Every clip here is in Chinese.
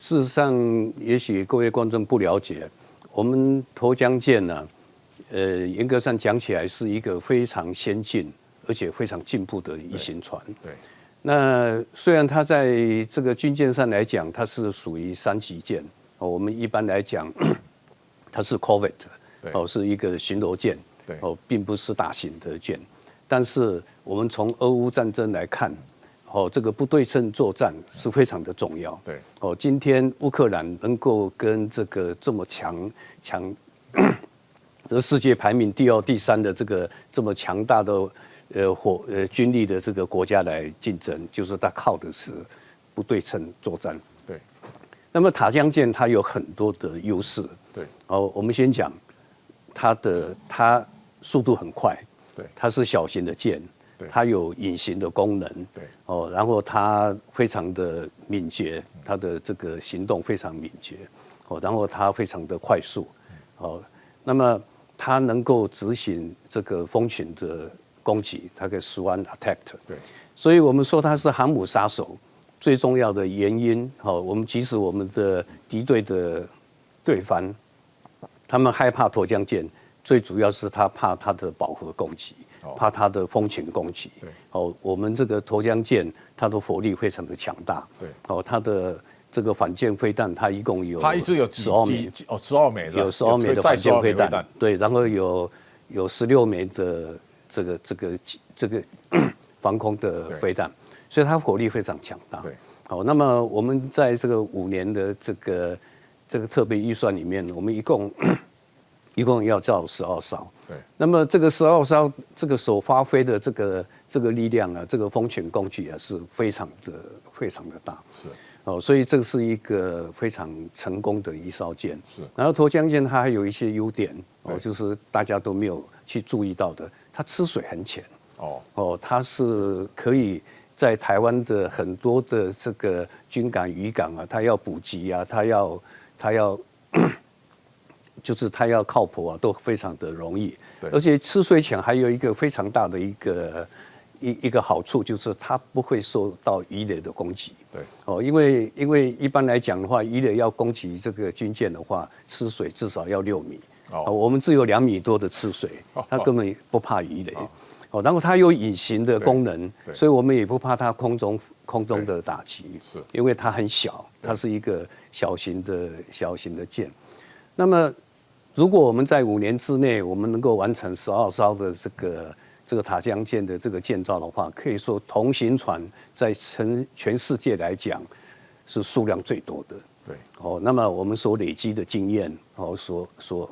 事实上，也许各位观众不了解，我们沱江舰呢，严格上讲起来是一个非常先进而且非常进步的一型船。对。那虽然它在这个军舰上来讲，它是属于3级舰，我们一般来讲，它是 corvette， 是一个巡逻舰，并不是大型的舰。但是我们从俄乌战争来看，这个不对称作战是非常的重要。对，今天乌克兰能够跟这个这么强，这世界排名第2、第3的这个这么强大的军力的这个国家来竞争，就是它靠的是不对称作战。对。那么塔江舰它有很多的优势。对。我们先讲它速度很快。对。它是小型的舰。它有隐形的功能，然后它非常的敏捷，它的这个行动非常敏捷，然后它非常的快速，那么它能够执行这个蜂群的攻击，它可以 swarm attack， 所以我们说它是航母杀手。最重要的原因，我们即使我们的敌对的对方，他们害怕沱江舰，最主要是他怕它的饱和攻击。怕它的蜂群攻击，我们这个沱江舰它的火力非常的强大，它的这个反舰飞弹它一共有，它一直有12枚，12枚有12枚的反舰飞弹，对，然后有16枚的这个防空的飞弹，所以它火力非常强大。好，那么我们在这个5年的这个特别预算里面，我们一共要造12艘。那么这个12艘这个所发挥的这个力量啊，这个蜂群攻击啊，是非常的大。所以这是一个非常成功的一艘舰。然后沱江舰它还有一些优点，就是大家都没有去注意到的，它吃水很浅。它是可以在台湾的很多的这个军港、渔港啊，它要补给啊，它要就是它要靠谱啊，都非常的容易。而且吃水浅还有一个非常大的一个好处，就是它不会受到鱼雷的攻击。因为一般来讲的话，鱼雷要攻击这个军舰的话，吃水至少要6米。我们只有2米多的吃水，它根本不怕鱼雷。然后它有隐形的功能，所以我们也不怕它空中的打击，因为它很小，它是一个小型的舰。那么如果我们在5年之内，我们能够完成12艘的这个塔江舰的这个建造的话，可以说同型船在全世界来讲是数量最多的。那么我们所累积的经验，所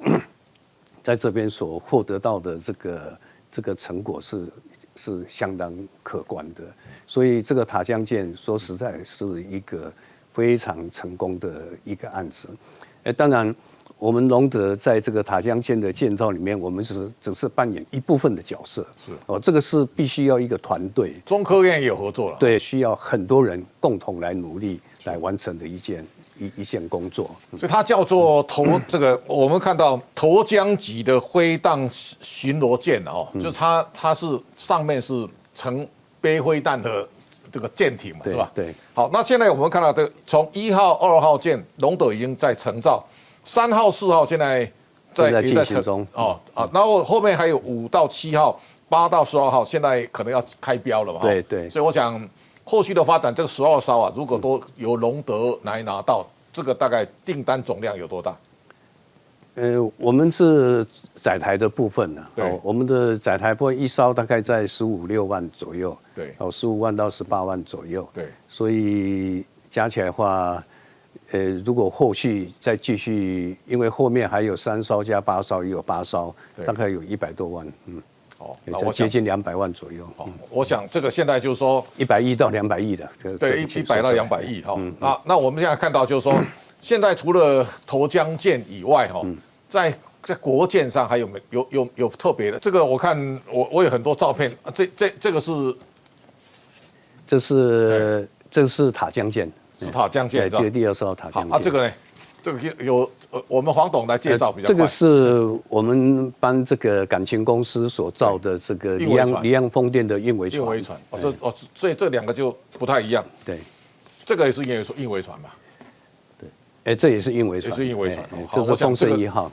在这边所获得到的这个成果是相当可观的。所以这个塔江舰说实在是一个非常成功的一个案子。当然。我们龙德在这个塔江舰的建造里面，我们只是扮演一部分的角色。这个是必须要一个团队。中科院也有合作了。对，需要很多人共同来努力来完成的一件工作。所以它叫做这个我们看到沱江级的挥弹巡逻舰就是它是上面是盛背挥弹的这个舰艇嘛，是吧？对。好，那现在我们看到从1号、2号舰龙德已经在成造。3号、4号现在在进行中然后后面还有5到7号、8到12号，现在可能要开标了嘛？对。所以我想后续的发展，这个12艘啊，如果都由龙德来拿到，这个大概订单总量有多大？我们是载台的部分呢。我们的载台部分一艘大概在15、16万左右。15万到18万左右。所以加起来的话。如果后续再继续，因为后面还有3艘加8艘，也有8艘，大概有100多万，就接近200万左右。我想这个现在就是说100亿到200亿的，对，100到200亿那我们现在看到就是说，现在除了沱江舰以外在国舰上还有特别的，这个我看我有很多照片，这个是，这是塔江舰。是塔江舰，对，第2艘塔江舰。这个呢，这个有我们黄董来介绍比较快。这个是我们帮这个感情公司所造的这个离岸风电的运维船。所以这2个就不太一样。对，这个也是运维船嘛。对，这也是运维船，也是运维船，这是风神1号。